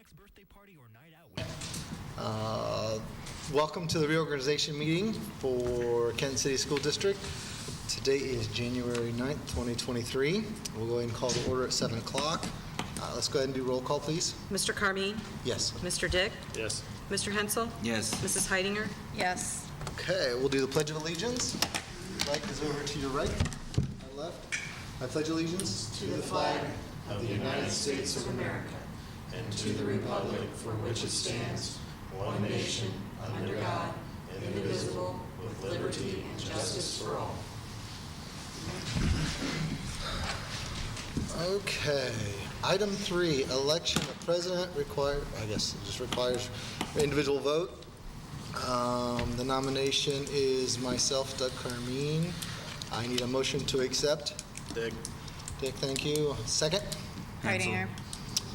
next birthday party or night out with. Welcome to the reorganization meeting for Kent City School District. Today is January 9th, 2023. We'll go ahead and call the order at 7 o'clock. Let's go ahead and do roll call, please. Mr. Carmine? Yes. Mr. Dick? Yes. Mr. Hensel? Yes. Mrs. Heidinger? Yes. Okay, we'll do the Pledge of Allegiance. Mike is over to your right, my left. I pledge allegiance to the flag of the United States of America and to the republic for which it stands, one nation, under God, indivisible, with liberty and justice for all. Okay, item 3, election of president required, I guess it just requires individual vote. The nomination is myself, Doug Carmine. I need a motion to accept. Dick. Dick, thank you. Second? Heidinger.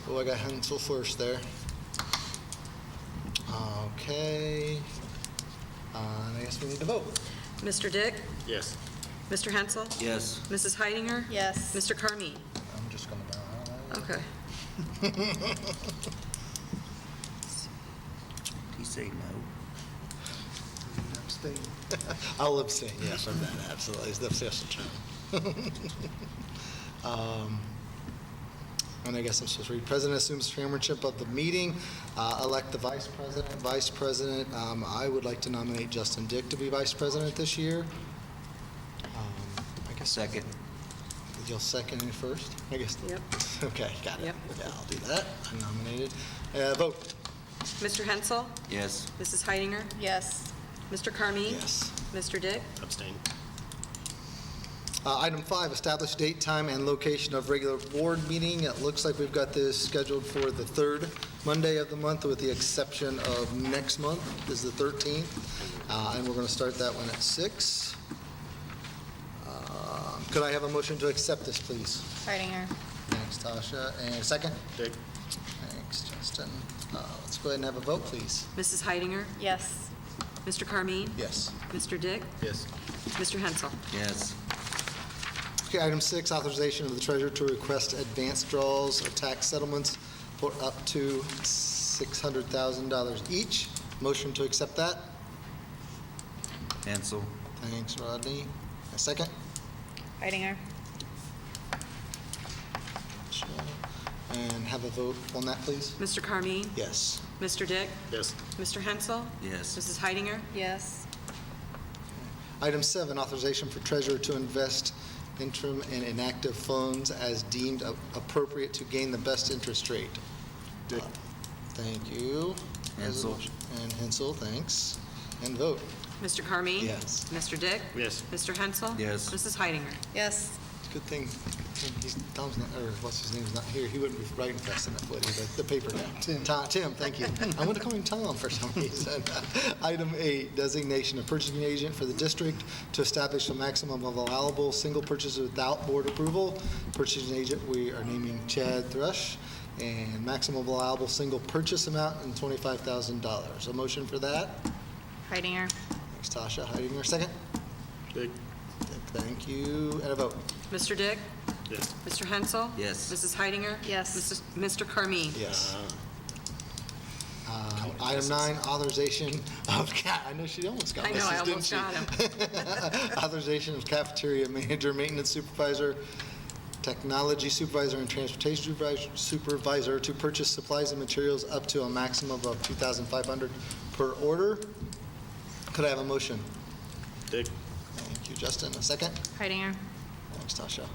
Oh, I got Hensel first there. Okay. I guess we need to vote. Mr. Dick? Yes. Mr. Hensel? Yes. Mrs. Heidinger? Yes. Mr. Carmine? I'm just going to bow. Okay. Did he say no? Abstain. I'll abstain, yes, from that, absolutely. It's the official term. And I guess I'm supposed to read. President assumes chairmanship of the meeting. Elect the vice president. Vice president, I would like to nominate Justin Dick to be vice president this year. I guess Second. you'll second it first, I guess. Yep. Okay, got it. Yep. Yeah, I'll do that. I'm nominated. Vote. Mr. Hensel? Yes. Mrs. Heidinger? Yes. Mr. Carmine? Yes. Mr. Dick? Abstain. Item 5, establish date, time, and location of regular board meeting. It looks like we've got this scheduled for the third Monday of the month, with the exception of next month is the 13th. And we're going to start that one at 6. Could I have a motion to accept this, please? Heidinger. Thanks, Tasha. And second? Dick. Thanks, Justin. Let's go ahead and have a vote, please. Mrs. Heidinger? Yes. Mr. Carmine? Yes. Mr. Dick? Yes. Mr. Hensel? Yes. Okay, item 6, authorization of the treasurer to request advance draws of tax settlements for up to $600,000 each. Motion to accept that. Hansel. Thanks, Rodney. A second? Heidinger. And have a vote on that, please. Mr. Carmine? Yes. Mr. Dick? Yes. Mr. Hensel? Yes. Mrs. Heidinger? Yes. Item 7, authorization for treasurer to invest interim and inactive funds as deemed appropriate to gain the best interest rate. Dick. Thank you. Hensel. And Hensel, thanks. And vote. Mr. Carmine? Yes. Mr. Dick? Yes. Mr. Hensel? Yes. Mrs. Heidinger? Yes. Good thing Tom's not, or what's his name's not here. He wouldn't be writing fast enough, would he? The paper guy. Tim, thank you. I want to call him Tom for some reason. Item 8, designation of purchasing agent for the district to establish a maximum of allowable single purchases without board approval. Purchasing agent, we are naming Chad Thrush, and maximum allowable single purchase amount in $25,000. A motion for that? Heidinger. Thanks, Tasha. Heidinger, second. Dick. Thank you. And a vote. Mr. Dick? Yes. Mr. Hensel? Yes. Mrs. Heidinger? Yes. Mr. Carmine? Yes. Item 9, authorization of, I know she almost got I know, this, I didn't almost she? got him. Authorization of cafeteria manager, maintenance supervisor, technology supervisor, and transportation supervisor to purchase supplies and materials up to a maximum of $2,500 per order. Could I have a motion? Dick. Thank you, Justin. A second? Heidinger. Thanks, Tasha.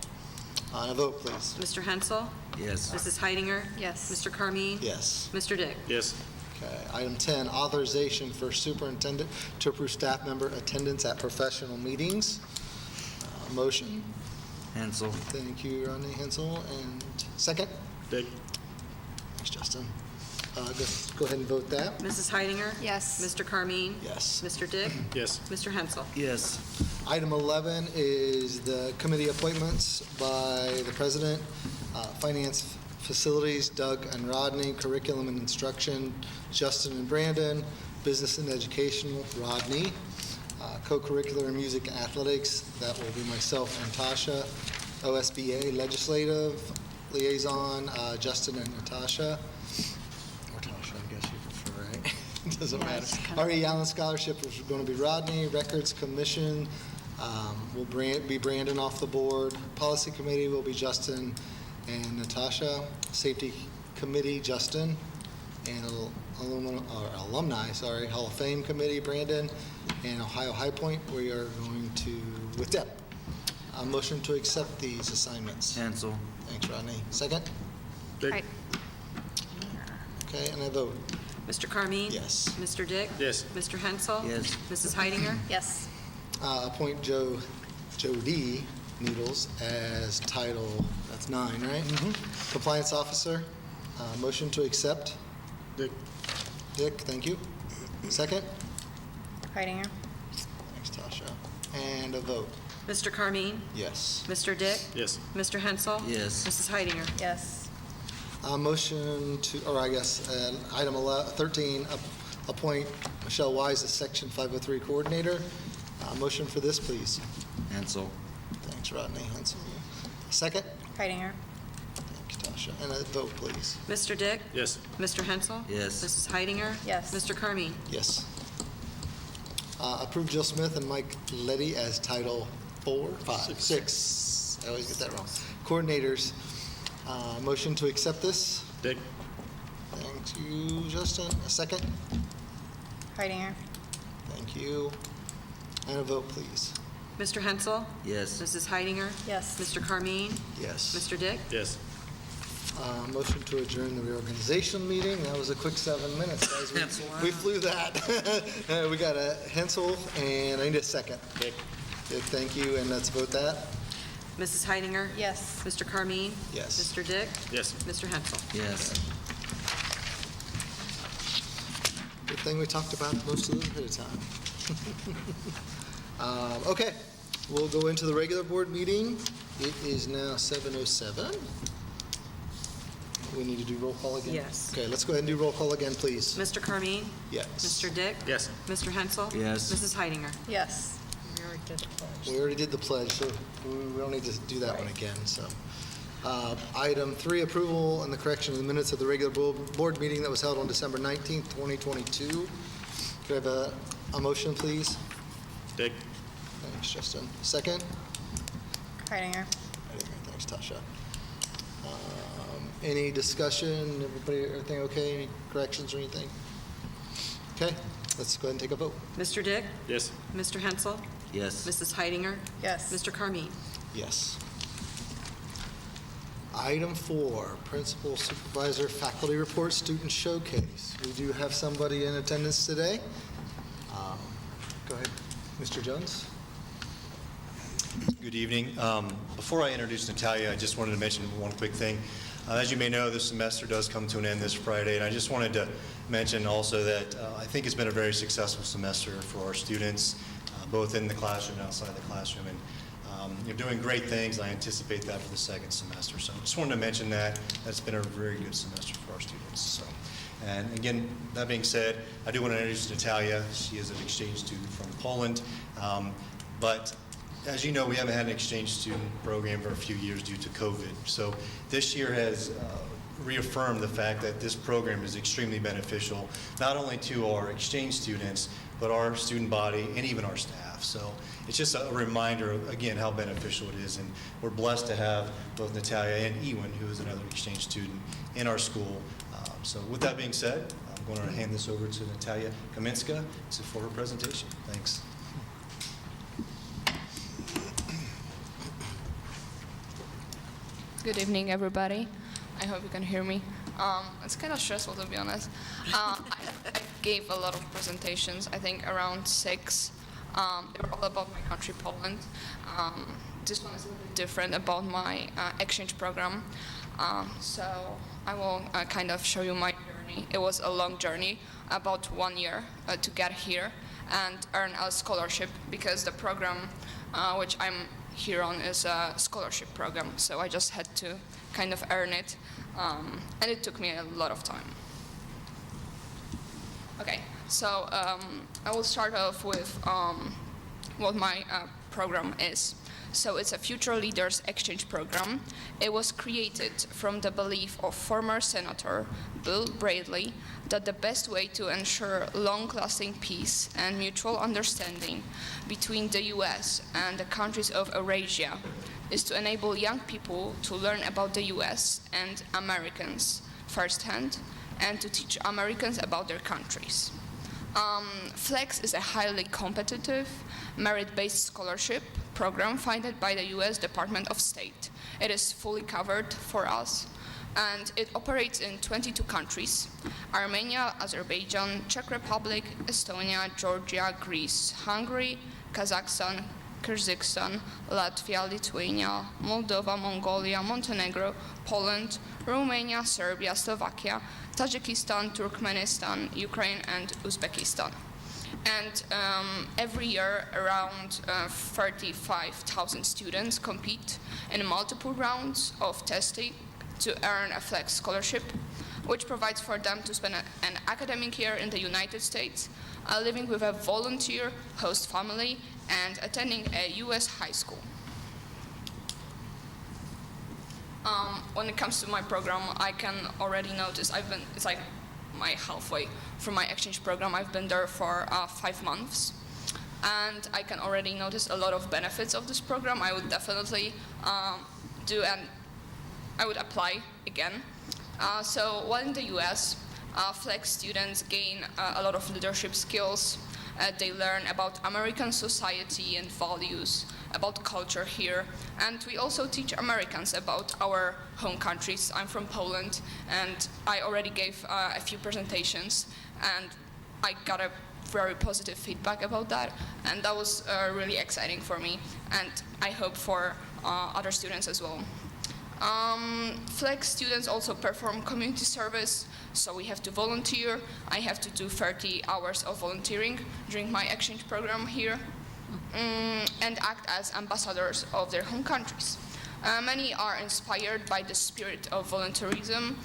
A vote, please. Mr. Hensel? Yes. Mrs. Heidinger? Yes. Mr. Carmine? Yes. Mr. Dick? Yes. Okay. Item 10, authorization for superintendent to approve staff member attendance at professional meetings. Motion. Hansel. Thank you, Rodney Hensel. And second? Dick. Thanks, Justin. Go ahead and vote that. Mrs. Heidinger? Yes. Mr. Carmine? Yes. Mr. Dick? Yes. Mr. Hensel? Yes. Item 11 is the committee appointments by the president. Finance, facilities, Doug and Rodney. Curriculum and instruction, Justin and Brandon. Business and educational, Rodney. Co-curricular and music and athletics, that will be myself and Tasha. OSBA legislative liaison, Justin and Natasha. Doesn't Yeah, matter. it's kind of- R.E. Allen Scholarship is going to be Rodney. Records Commission will be Brandon off the board. Policy Committee will be Justin and Natasha. Safety Committee, Justin. And Alumni, Hall of Fame Committee, Brandon. And Ohio High Point, we are going to, with Deb. A motion to accept these assignments. Hansel. Thanks, Rodney. Second? Dick. Hi- Okay, and I vote. Mr. Carmine? Yes. Mr. Dick? Yes. Mr. Hensel? Yes. Mrs. Heidinger? Yes. Appoint Joe D. Needles as Title, that's 9, right? Compliance Officer. Motion to accept. Dick. Dick, thank you. Second? Heidinger? Thanks, Tasha. And a vote. Mr. Carmine? Yes. Mr. Dick? Yes. Mr. Hensel? Yes. Mrs. Heidinger? Yes. Motion to, or I guess, item 13, appoint Michelle Wise as Section 503 Coordinator. Motion for this, please. Hansel. Thanks, Rodney. Hansel. Second? Heidinger? Thanks, Tasha. And a vote, please. Mr. Dick? Yes. Mr. Hensel? Yes. Mrs. Heidinger? Yes. Mr. Carmine? Yes. Approve Jill Smith and Mike Letty as Title 4, 5, 6. I always get that wrong. Coordinators. Motion to accept this. Dick. Thank you, Justin. A second. Heidinger? Thank you. And a vote, please. Mr. Hensel? Yes. Mrs. Heidinger? Yes. Mr. Carmine? Yes. Mr. Dick? Yes. Motion to adjourn the reorganization meeting. That was a quick 7 minutes, guys. We flew that. We got a Hensel, and I need a second. Dick. Dick, thank you, and let's vote that. Mrs. Heidinger? Yes. Mr. Carmine? Yes. Mr. Dick? Yes. Mr. Hensel? Yes. Good thing we talked about most of this ahead of time. Okay, we'll go into the regular board meeting. It is now 7:07. We need to do roll call again? Yes. Okay, let's go ahead and do roll call again, please. Mr. Carmine? Yes. Mr. Dick? Yes. Mr. Hensel? Yes. Mrs. Heidinger? Yes. We already did the pledge, so we don't need to do that one again, so. Item 3, approval and the correction of the minutes of the regular board meeting that was held on December 19th, 2022. Could I have a motion, please? Dick. Thanks, Justin. Second? Heidinger? Thanks, Tasha. Any discussion? Everything okay? Any corrections or anything? Okay, let's go ahead and take a vote. Mr. Dick? Yes. Mr. Hensel? Yes. Mrs. Heidinger? Yes. Mr. Carmine? Yes. Item 4, Principal Supervisor Faculty Report Student Showcase. We do have somebody in attendance today. Go ahead, Mr. Jones. Good evening. Before I introduce Natalia, I just wanted to mention one quick thing. As you may know, this semester does come to an end this Friday, and I just wanted to mention also that I think it's been a very successful semester for our students, both in the classroom and outside the classroom, and you're doing great things, and I anticipate that for the second semester. So I just wanted to mention that. That's been a very good semester for our students. So, and again, that being said, I do want to introduce Natalia. She is an exchange student from Poland, but as you know, we haven't had an exchange student program for a few years due to COVID. So this year has reaffirmed the fact that this program is extremely beneficial, not only to our exchange students, but our student body and even our staff. So it's just a reminder, again, how beneficial it is. And we're blessed to have both Natalia and Ewan, who is another exchange student, in our school. So with that being said, I'm going to hand this over to Natalia Kaminska for her presentation. Thanks. Good evening, everybody. I hope you can hear me. It's kind of stressful, to be honest. I gave a lot of presentations, I think around 6. They were all about my country, Poland. This one is a little different, about my exchange program. So I will kind of show you my journey. It was a long journey, about 1 year to get here and earn a scholarship, because the program which I'm here on is a scholarship program, so I just had to kind of earn it, and it took me a lot of time. Okay, so I will start off with what my program is. So it's a Future Leaders Exchange Program. It was created from the belief of former Senator Bill Bradley that the best way to ensure long-lasting peace and mutual understanding between the US and the countries of Eurasia is to enable young people to learn about the US and Americans firsthand, and to teach Americans about their countries. FLEX is a highly competitive, merit-based scholarship program funded by the US Department of State. It is fully covered for us, and it operates in 22 countries: Armenia, Azerbaijan, Czech Republic, Estonia, Georgia, Greece, Hungary, Kazakhstan, Kyrgyzstan, Latvia, Lithuania, Moldova, Mongolia, Montenegro, Poland, Romania, Serbia, Slovakia, Tajikistan, Turkmenistan, Ukraine, and Uzbekistan. And every year, around 35,000 students compete in multiple rounds of testing to earn a FLEX scholarship, which provides for them to spend an academic year in the United States, living with a volunteer host family, and attending a US high school. When it comes to my program, I can already notice it's like my halfway from my exchange program. I've been there for 5 months, and I can already notice a lot of benefits of this program. I would definitely I would apply again. So while in the US, FLEX students gain a lot of leadership skills. They learn about American society and values, about culture here, and we also teach Americans about our home countries. I'm from Poland, and I already gave a few presentations, and I got a very positive feedback about that, and that was really exciting for me, and I hope for other students as well. FLEX students also perform community service, so we have to volunteer. I have to do 30 hours of volunteering during my exchange program here, and act as ambassadors of their home countries. Many are inspired by the spirit of volunteerism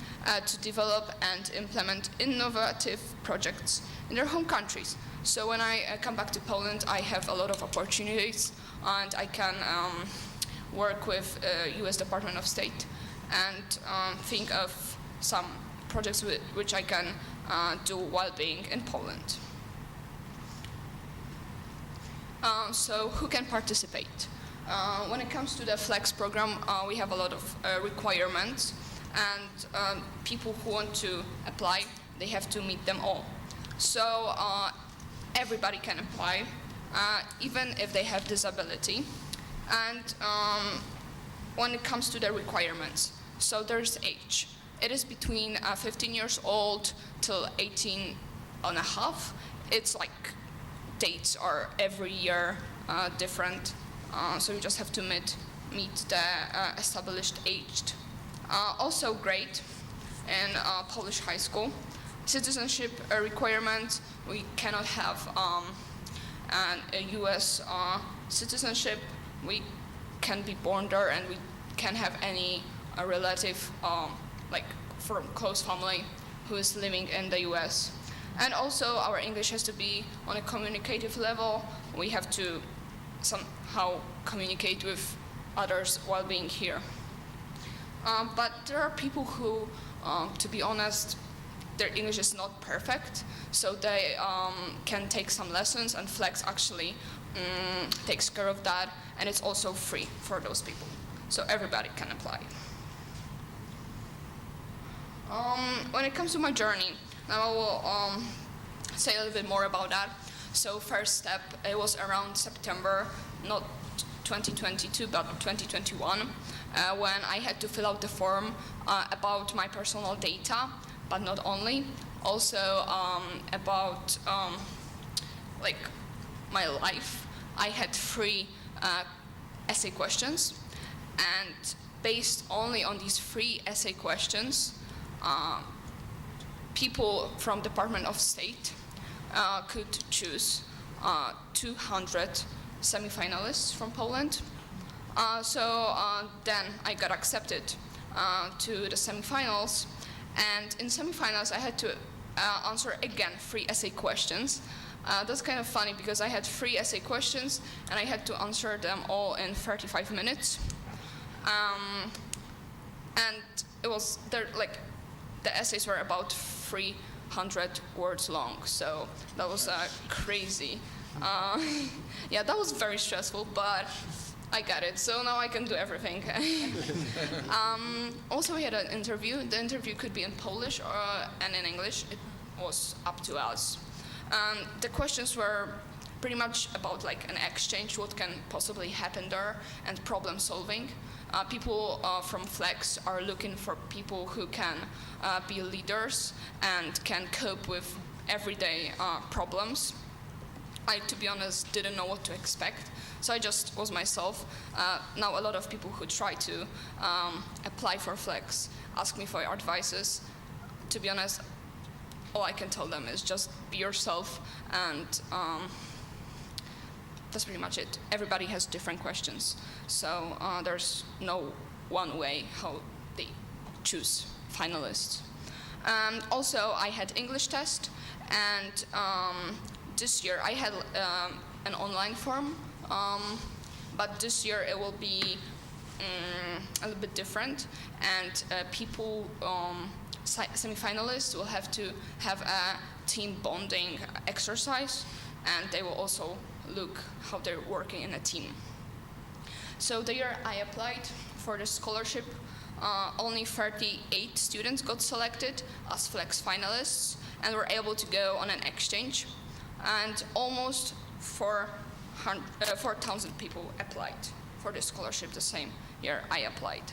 to develop and implement innovative projects in their home countries. So when I come back to Poland, I have a lot of opportunities, and I can work with US Department of State and think of some projects which I can do while being in Poland. So who can participate? When it comes to the FLEX program, we have a lot of requirements, and people who want to apply, they have to meet them all. So everybody can apply, even if they have disability. And when it comes to the requirements, so there's age. It is between 15 years old till 18 and a half. It's like dates are every year different, so you just have to meet the established aged. Also great in Polish high school. Citizenship requirement, we cannot have a US citizenship. We can be born there, and we can have any relative like from close family who is living in the US. And also our English has to be on a communicative level. We have to somehow communicate with others while being here. But there are people who, to be honest, their English is not perfect, so they can take some lessons, and FLEX actually takes care of that, and it's also free for those people. So everybody can apply. When it comes to my journey, now I will say a little bit more about that. So first step, it was around September, not 2022, but 2021, when I had to fill out the form about my personal data, but not only, also about like my life. I had 3 essay questions, and based only on these 3 essay questions, people from Department of State could choose 200 semifinalists from Poland. Then I got accepted to the semifinals, and in semifinals I had to answer again 3 essay questions, That's kind of funny because I had 3 essay questions and I had to answer them all in 35 minutes. And it was the essays were about 300 words long, so that was crazy. Yeah, that was very stressful, but I got it, so now I can do everything. Also, we had an interview. The interview could be in Polish and in English. It was up to us. The questions were pretty much about like an exchange, what can possibly happen there, and problem solving. People from Flex are looking for people who can be leaders and can cope with everyday problems. I, to be honest, didn't know what to expect, so I just was myself. Now a lot of people who try to apply for Flex ask me for advices. To be honest, all I can tell them is just be yourself, and that's pretty much it. Everybody has different questions, so there's no one way how they choose finalists. Also, I had English test, and this year I had an online form, but this year it will be a little bit different, and people, semi-finalists, will have to have a team bonding exercise, and they will also look how they're working in a team. So the year I applied for the scholarship, only 38 students got selected as Flex finalists and were able to go on an exchange, and almost 4,000 people applied for the scholarship the same year I applied.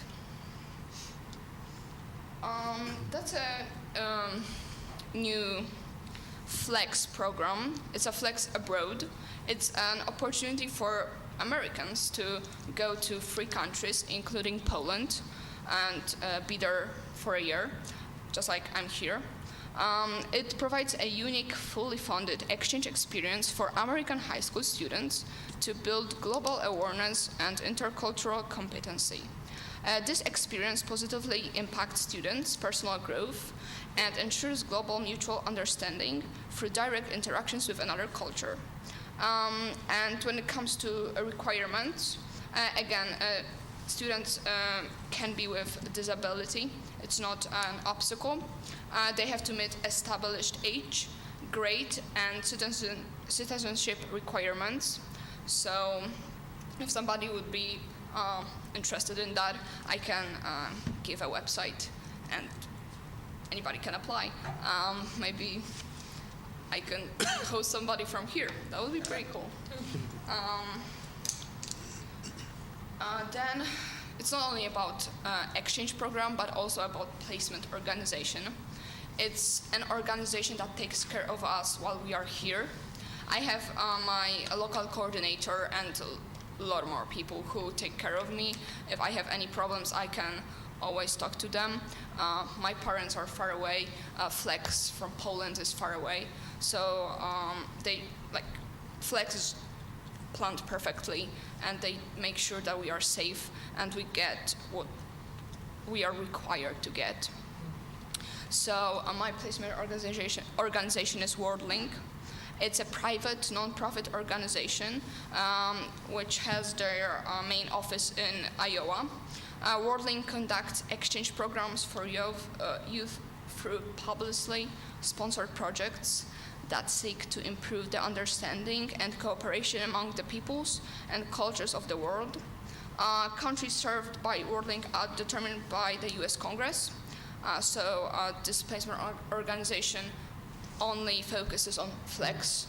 That's a new Flex program. It's a Flex abroad. It's an opportunity for Americans to go to 3 countries, including Poland, and be there for a year, just like I'm here. It provides a unique, fully funded exchange experience for American high school students to build global awareness and intercultural competency. This experience positively impacts students' personal growth and ensures global mutual understanding through direct interactions with another culture. And when it comes to requirements, again, students can be with disability. It's not an obstacle. They have to meet established age, grade, and citizenship requirements. So if somebody would be interested in that, I can give a website and anybody can apply. Maybe I can host somebody from here. That would be pretty cool. Then it's not only about exchange program, but also about placement organization. It's an organization that takes care of us while we are here. I have my local coordinator and a lot more people who take care of me. If I have any problems, I can always talk to them. My parents are far away. Flex from Poland is far away. So Flex is planned perfectly, and they make sure that we are safe and we get what we are required to get. So my placement organization is WorldLink. It's a private non-profit organization which has their main office in Iowa. WorldLink conducts exchange programs for youth through publicly sponsored projects that seek to improve the understanding and cooperation among the peoples and cultures of the world. Countries served by WorldLink are determined by the US Congress. So this placement organization only focuses on Flex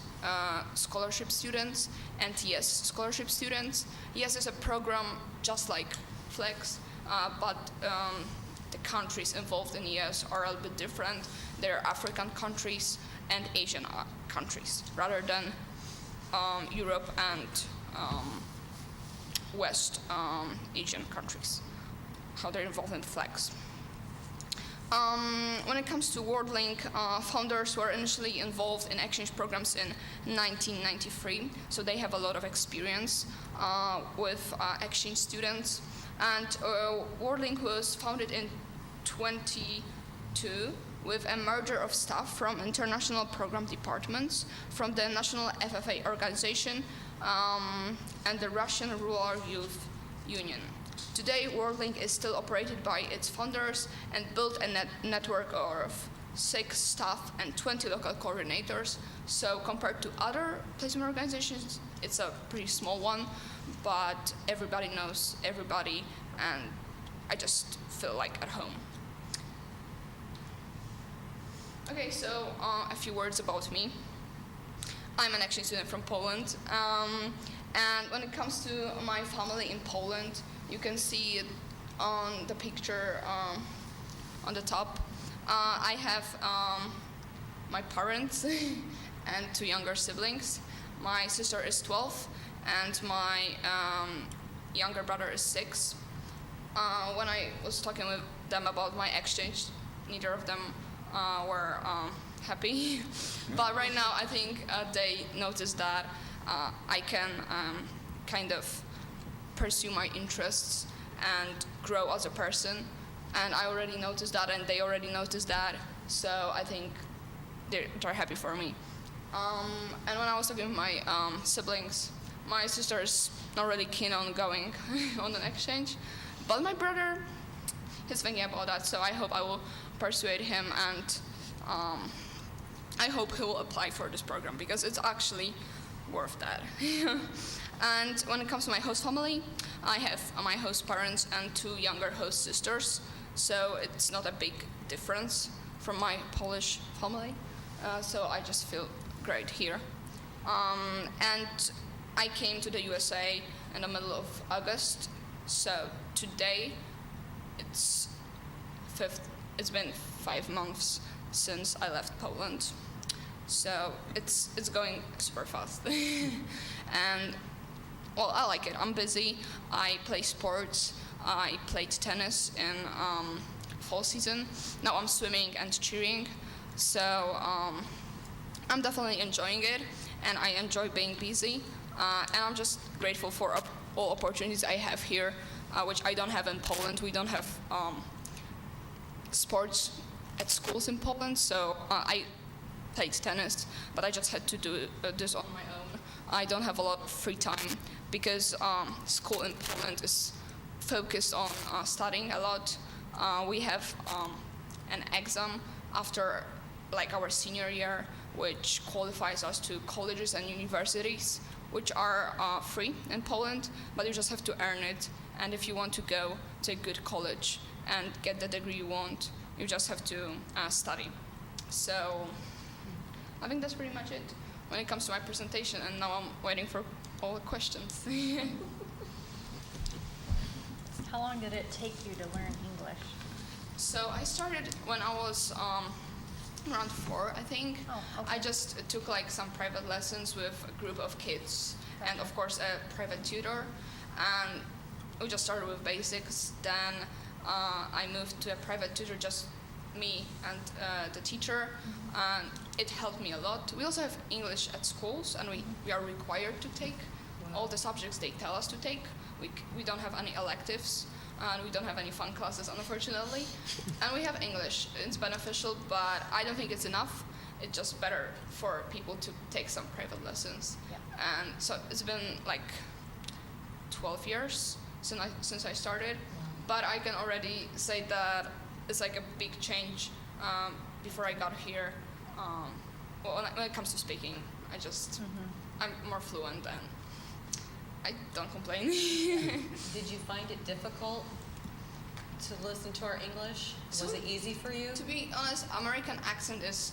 scholarship students and YES scholarship students. YES is a program just like Flex, but the countries involved in YES are a little bit different. They're African countries and Asian countries, rather than Europe and West Asian countries, how they're involved in Flex. When it comes to WorldLink, founders were initially involved in exchange programs in 1993, so they have a lot of experience with exchange students. And WorldLink was founded in 2002 with a merger of staff from international program departments, from the National FFA organization, and the Russian Rural Youth Union. Today, WorldLink is still operated by its founders and built a network of 6 staff and 20 local coordinators. So compared to other placement organizations, it's a pretty small one, but everybody knows everybody, and I just feel like at home. Okay, so a few words about me. I'm an exchange student from Poland, and when it comes to my family in Poland, you can see it on the picture on the top. I have my parents and 2 younger siblings. My sister is 12, and my younger brother is 6. When I was talking with them about my exchange, neither of them were happy. But right now, I think they noticed that I can kind of pursue my interests and grow as a person. And I already noticed that, and they already noticed that. So I think they're happy for me. And when I was talking with my siblings, my sister is not really keen on going on an exchange. But my brother, he's thinking about that, so I hope I will persuade him, and I hope he will apply for this program because it's actually worth that. And when it comes to my host family, I have my host parents and 2 younger host sisters, so it's not a big difference from my Polish family. So I just feel great here. And I came to the USA in the middle of August, so today it's been 5 months since I left Poland. So it's going super fast. And well, I like it. I'm busy. I play sports. I played tennis in fall season. Now I'm swimming and cheering. So I'm definitely enjoying it, and I enjoy being busy. And I'm just grateful for all opportunities I have here, which I don't have in Poland. We don't have sports at schools in Poland, so I played tennis, but I just had to do this on my own. I don't have a lot of free time because school in Poland is focused on studying a lot. We have an exam after our senior year, which qualifies us to colleges and universities, which are free in Poland, but you just have to earn it. And if you want to go to a good college and get the degree you want, you just have to study. So I think that's pretty much it when it comes to my presentation, and now I'm waiting for all the questions. How long did it take you to learn English? So I started when I was around 4, I think. Oh, okay. I just took some private lessons with a group of kids, and of course a private tutor. And we just started with basics. Then I moved to a private tutor, just me and the teacher, and it helped me a lot. We also have English at schools, and we are required to take all the subjects they tell us to take. We don't have any electives, and we don't have any fun classes, unfortunately. And we have English. It's beneficial, but I don't think it's enough. It's just better for people to take some private lessons. Yeah. And so it's been 12 years since I started, but I can already say that it's a big change before I got here. When it comes to speaking, I'm more fluent, and I don't complain. Did you find it difficult to listen to our English? Was it easy for you? To be honest, American accent is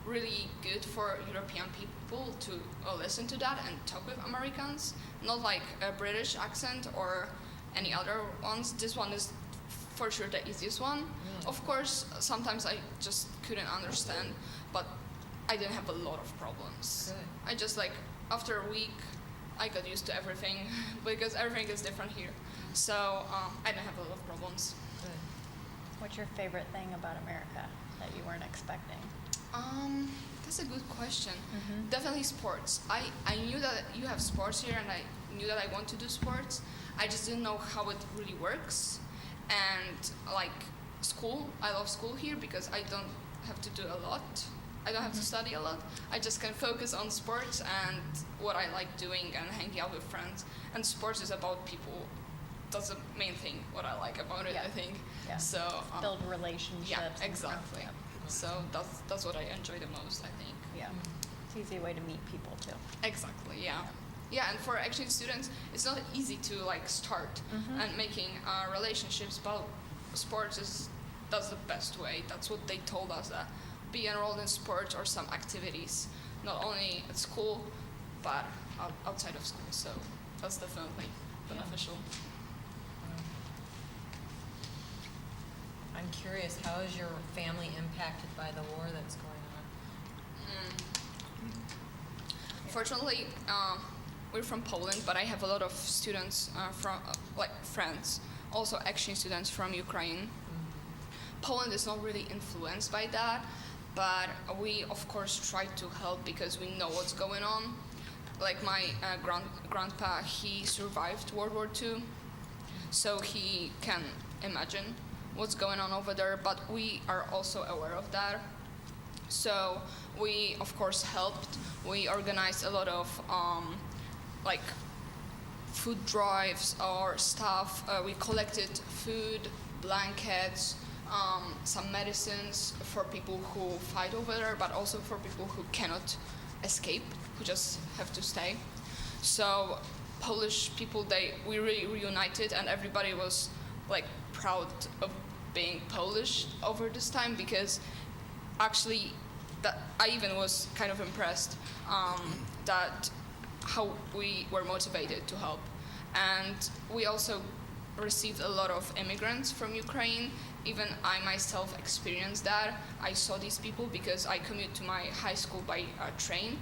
really good for European people to listen to that and talk with Americans. Not like a British accent or any other ones. This one is for sure the easiest one. Really? Of course, sometimes I just couldn't understand, but I didn't have a lot of problems. Good. I just after a week, I got used to everything because everything is different here. So I didn't have a lot of problems. Good. What's your favorite thing about America that you weren't expecting? That's a good question. Definitely sports. I knew that you have sports here, and I knew that I want to do sports. I just didn't know how it really works. And school, I love school here because I don't have to do a lot. I don't have to study a lot. I just can focus on sports and what I like doing and hanging out with friends. And sports is about people. That's the main thing what I like about it, Yeah. I think. Yeah. So Build relationships. yeah, and stuff. exactly. Yep. So that's what I enjoy the most, I think. Yeah. It's an easy way to meet people too. Exactly, yeah. Yeah, and for exchange students, it's not easy to like start and making relationships, but that's the best way. That's what they told us, that be enrolled in sports or some activities, not only at school, but outside of school. So that's definitely beneficial. I'm curious, how is your family impacted by the war that's going on? Fortunately, we're from Poland, but I have a lot of students from, like friends, also exchange students from Ukraine. Poland is not really influenced by that, but we of course try to help because we know what's going on. Like my grandpa, he survived World War II, so he can imagine what's going on over there, but we are also aware of that. So we of course helped. We organized a lot of like food drives or stuff. We collected food, blankets, some medicines for people who fight over there, but also for people who cannot escape, who just have to stay. So Polish people, we really reunited, and everybody was like proud of being Polish over this time, because actually that I even was kind of impressed that how we were motivated to help. And we also received a lot of immigrants from Ukraine. Even I myself experienced that. I saw these people because I commute to my high school by train.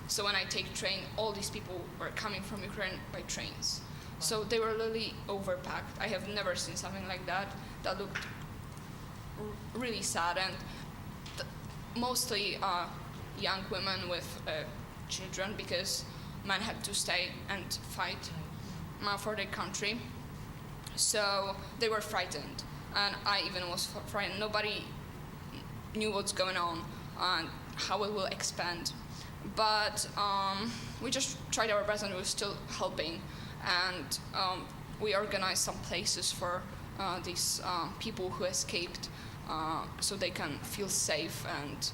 So when I take train, all these people were coming from Ukraine by trains. So they were really overpacked. I have never seen something like that. That looked really sad, and mostly young women with children, because men had to stay and fight for their country. So they were frightened, and I even was frightened. Nobody knew what's going on and how it will expand. But we just tried our best, and we were still helping. And we organized some places for these people who escaped, so they can feel safe. And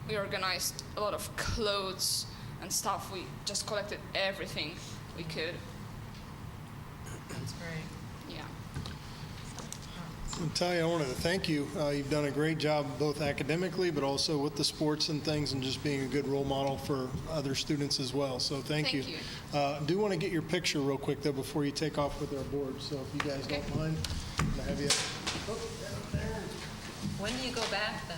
we organized a lot of clothes and stuff. We just collected everything we could. That's great. Yeah. Natalia, I wanted to thank you. You've done a great job both academically, but also with the sports and things, and just being a good role model for other students as well. So thank you. Do want to get your picture real quick, though, before you take off with our board. So if you guys don't mind, I'll have you. Oh, down there. When do you go back then?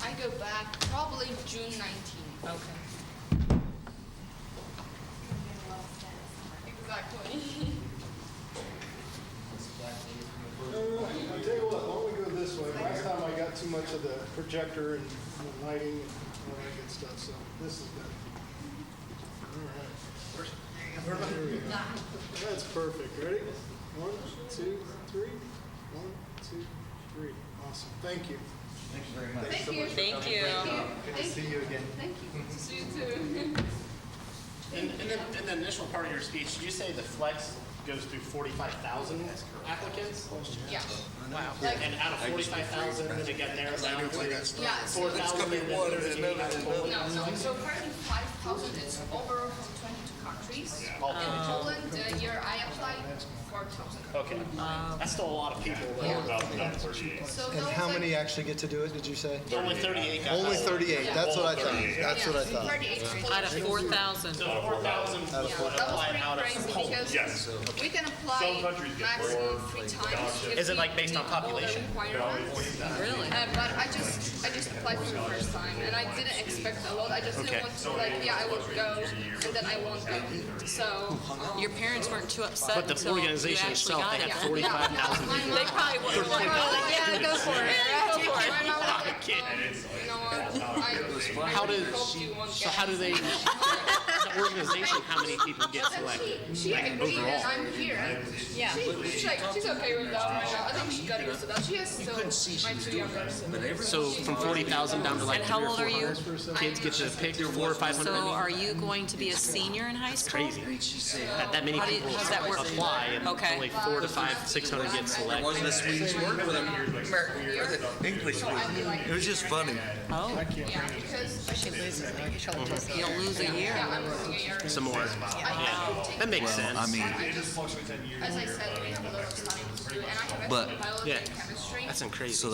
I go back probably June 19th. Okay. Exactly. I'll tell you what, why don't we go this way? Last time I got too much of the projector and the lighting and all that good stuff, so this is good. All right. Here we go. That's perfect. Ready? 1, 2, 3. 1, 2, 3. Awesome. Thank you. Thank you very much. Thank you. Thank you. Good to see you again. Thank you. Good to see you too. In the initial part of your speech, did you say the flex goes through 45,000 applicants? Yeah. Wow. And out of 45,000, did it get narrowed down to Yeah. So 4,000 and then there's 80,000 total? no. So currently 5,000 is over from 22 countries. In Poland, the year I applied, 4,000. Okay. That's still a lot of people. So And those how are- many actually get to do it, did you say? Only 38 got Only that. 38, that's what I thought. That's what I thought. 38 Out of 4,000. So 4,000 Out of Yeah, four- that was applied pretty out of crazy Poland. because Yes. we can apply maximum 3 times. if Is it we like based on meet all the population? requirements. Really? But I just applied for the first time, and I didn't expect a lot. I just didn't Okay. want to, like, yeah, I will go, and then I won't go. So Your parents weren't too upset But the until you organization actually itself, got they it. have 45,000 my people. mom, They probably would have like, yeah, go for it. yeah, Go for it. my mom was like, you know what? How I really does- hope you won't So get how do they, the organization, how many people get selected? Like overall. I'm here. Yeah. She's okay with that right now. I think she got used to that. She has still my 2 younger siblings. So from 40,000 down to like And how 300 or old are you? 400 kids get to pick 400 or 500. So are you going to be a senior in high school? Crazy. That many How people does that work? apply, and Okay. only 400 to 500, 600 get selected. Wasn't a Swedish word for them. English word. It was just funny. Oh, Yeah, because She loses, she'll just you'll lose a year. Some more. Yeah, that makes sense. I mean, as I said, we have a lot of studying to do, and I have But- extra biology Yeah. and chemistry. That's crazy. so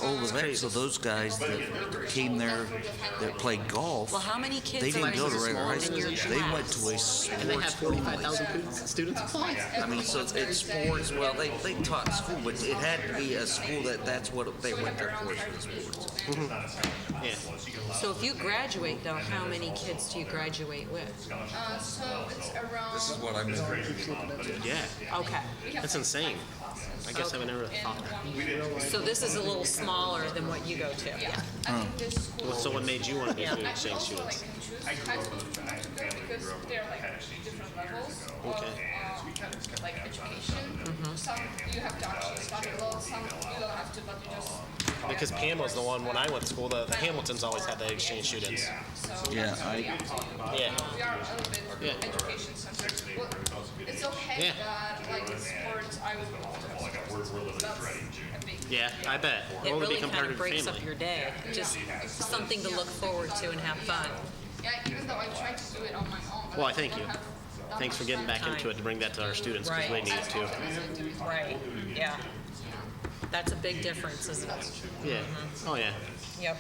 all of that. So those guys that came there that played golf, Well, how many kids they are didn't go to in regular high in school. your They went class? to a sports And they have 45,000 students apply. I mean, so it's sports. Well, they taught school, but it had to be a school that's what they went there for sports. Yeah. So if you graduate, though, how many kids do you graduate with? So it's around. This is what I mean. Yeah. Okay. That's insane. I guess I would never have thought that. So this is a little smaller than what you go to. Yeah. I think this school. So what made you want to be food I exchange also like students? can choose high school to them because they're like different levels of like education. Some you have to actually study a lot, some you don't have to, but you just. Because Pam was the one when I went to school. The Hamiltons always had the exchange students. So Yeah, that's really up to you. Yeah. We are a little bit education centered. Well, it's okay Yeah. that like in sports I would love to have sports. That's a big. Yeah, I bet. It Or to really become kind part of of your breaks family. up your day. Just something to look forward to and have fun. Yeah, even though I try to do it on my own. but Well, I I thank don't you. have that Thanks for much getting time. back into it to bring that to our students because they Right. need it too. Right. Yeah. That's a big difference, isn't it? Yeah. Oh yeah. Yep.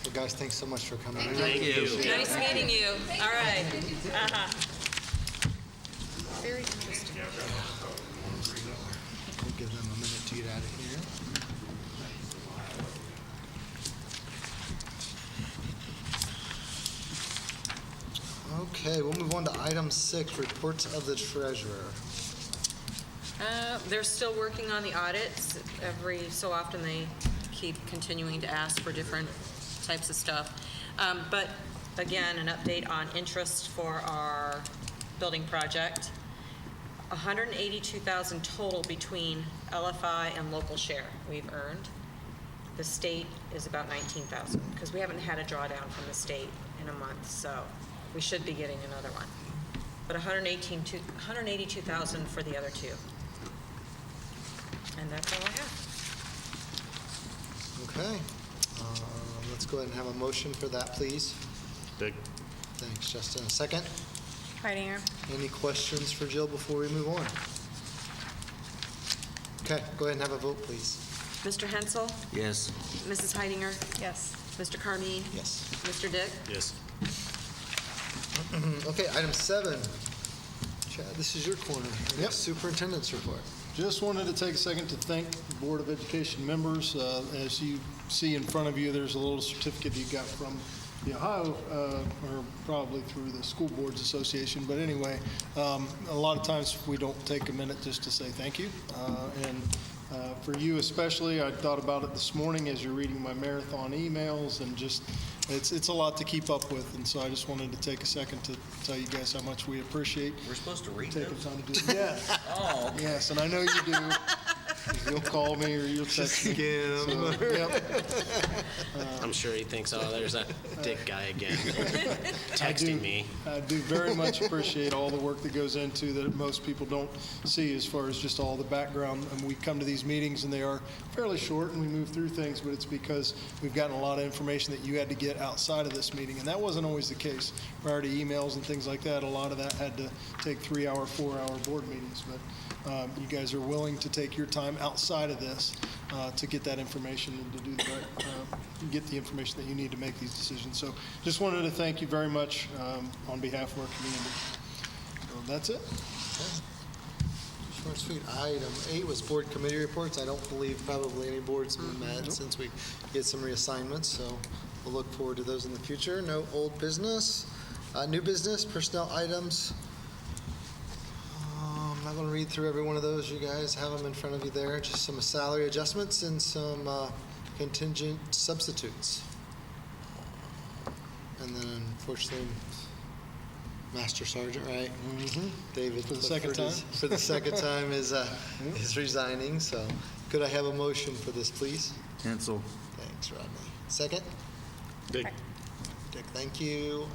Well, guys, thanks so much for coming. Thank you. Nice meeting you. All right. Uh-huh. We'll give them a minute to get out of here. Okay, we'll move on to item 6, reports of the treasurer. They're still working on the audits. Every so often, they keep continuing to ask for different types of stuff. But again, an update on interest for our building project. $182,000 total between LFI and local share we've earned. The state is about $19,000 because we haven't had a drawdown from the state in a month, so we should be getting another one. But $182,000 for the other two. And that's all I have. Okay, let's go ahead and have a motion for that, please. Big. Thanks, Justin. A second? Heidinger. Any questions for Jill before we move on? Okay, go ahead and have a vote, please. Mr. Hensel, Yes. Mrs. Heidinger, Yes. Mr. Carmine, Yes. Mr. Dick. Yes. Okay, item 7. Chad, this is your corner. Yep. Superintendent's report. Just wanted to take a second to thank the Board of Education members. As you see in front of you, there's a little certificate you got from the Ohio, or probably through the School Boards Association. But anyway, a lot of times we don't take a minute just to say thank you. And for you especially, I thought about it this morning as you're reading my marathon emails, and just it's a lot to keep up with. And so I just wanted to take a second to tell you guys how much we appreciate We're supposed to read taking those? time to do it. Yes. Oh, Yes, and I know you do. You'll call me or you'll text me. So, yep. I'm sure he thinks, oh, there's that Dick guy again, I texting do- me. I do very much appreciate all the work that goes into that most people don't see as far as just all the background. And we come to these meetings and they are fairly short and we move through things, but it's because we've gotten a lot of information that you had to get outside of this meeting. And that wasn't always the case. Prior to emails and things like that, a lot of that had to take 3-hour, 4-hour board meetings. But you guys are willing to take your time outside of this to get that information and to do the right, get the information that you need to make these decisions. So just wanted to thank you very much on behalf of our community. So that's it. Short and sweet. Item 8 was board committee reports. I don't believe probably any boards have been met since we get some reassignments, so we'll look forward to those in the future. No old business. New business, personnel items. I'm not going to read through every one of those. You guys have them in front of you there. Just some salary adjustments and some contingent substitutes. And then unfortunately, Master Sergeant, right? David. For the second Clifford time? For the second time is resigning, so could I have a motion for this, please? Hansel. Thanks, Rodney. Second? Dick. Dick, thank you.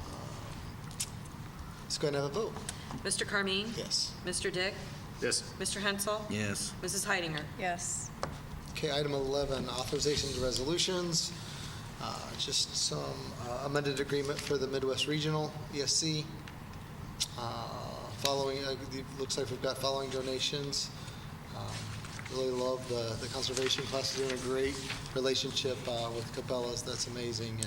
Let's go ahead and have a vote. Mr. Carmine? Yes. Mr. Dick? Yes. Mr. Hensel? Yes. Mrs. Heidinger? Yes. Okay, item 11, authorizations and resolutions. Just some amended agreement for the Midwest Regional ESC. Following, looks like we've got following donations. Really love the conservation class, doing a great relationship with Cabela's. That's amazing.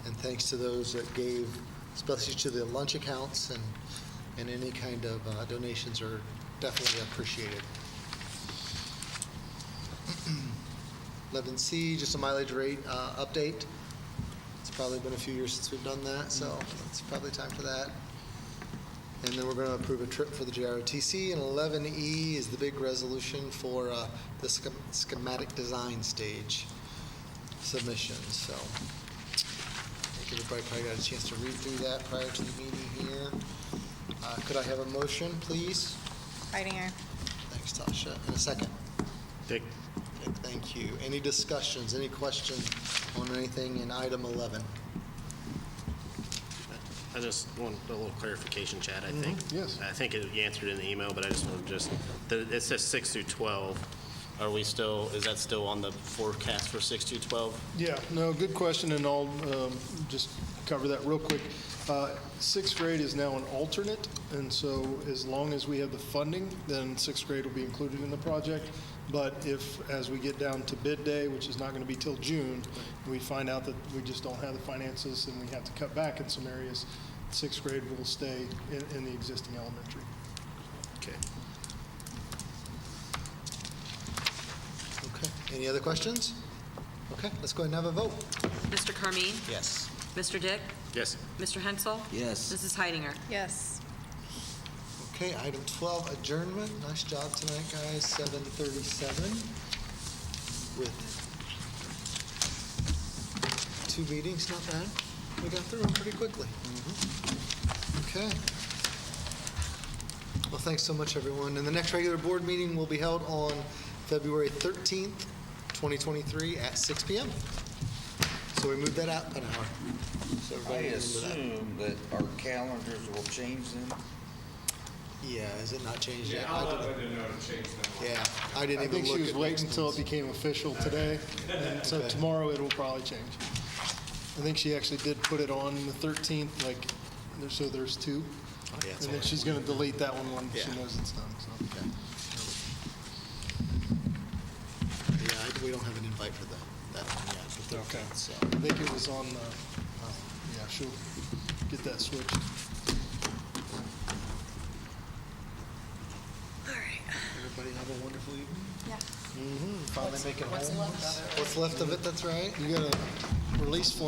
And thanks to those that gave, especially to the lunch accounts, and any kind of donations are definitely appreciated. 11C, just a mileage rate update. It's probably been a few years since we've done that, so it's probably time for that. And then we're going to approve a trip for the JROTC. And 11E is the big resolution for the schematic design stage submission. So I think everybody probably got a chance to read through that prior to the meeting here. Could I have a motion, please? Heidinger. Thanks, Tasha. And a second. Dick. Dick, thank you. Any discussions, any questions on anything in item 11? I just want a little clarification, Chad, I think. Yes. I think you answered in the email, but I just want to it says 6 through 12. Is that still on the forecast for 6 through 12? Yeah, no, good question, and I'll just cover that real quick. Sixth grade is now an alternate, and so as long as we have the funding, then sixth grade will be included in the project. But if, as we get down to bid day, which is not going to be till June, we find out that we just don't have the finances and we have to cut back in some areas, sixth grade will stay in the existing elementary. Okay. Okay. Any other questions? Okay, let's go ahead and have a vote. Mr. Carmine? Yes. Mr. Dick? Yes. Mr. Hensel? Yes. Mrs. Heidinger? Yes. Okay, item 12, adjournment. Nice job tonight, guys. 7:37 with 2 meetings, not bad. We got through them pretty quickly. Okay. Well, thanks so much, everyone. And the next regular board meeting will be held on February 13th, 2023 at 6 p.m. So we moved that out an hour. So I everybody remember that. assume that our calendars will change then. Yeah, is it not changed yet? I'll let Linda know to change them. Yeah, I didn't I even think look she was at waiting next until it month's. became official today, and so Okay. tomorrow it will probably change. I think she actually did put it on the 13th, like, so there's 2. Oh, yeah, it's And then on. she's going to delete that one when she Yeah. knows it's done, so. Okay. Yeah, we don't have an invite for that one yet, the 13th, Okay. so. I think it was on, yeah, she'll get that switched. Everybody have a wonderful evening. Yeah. Finally making home. What's left of it, that's right. You got a release form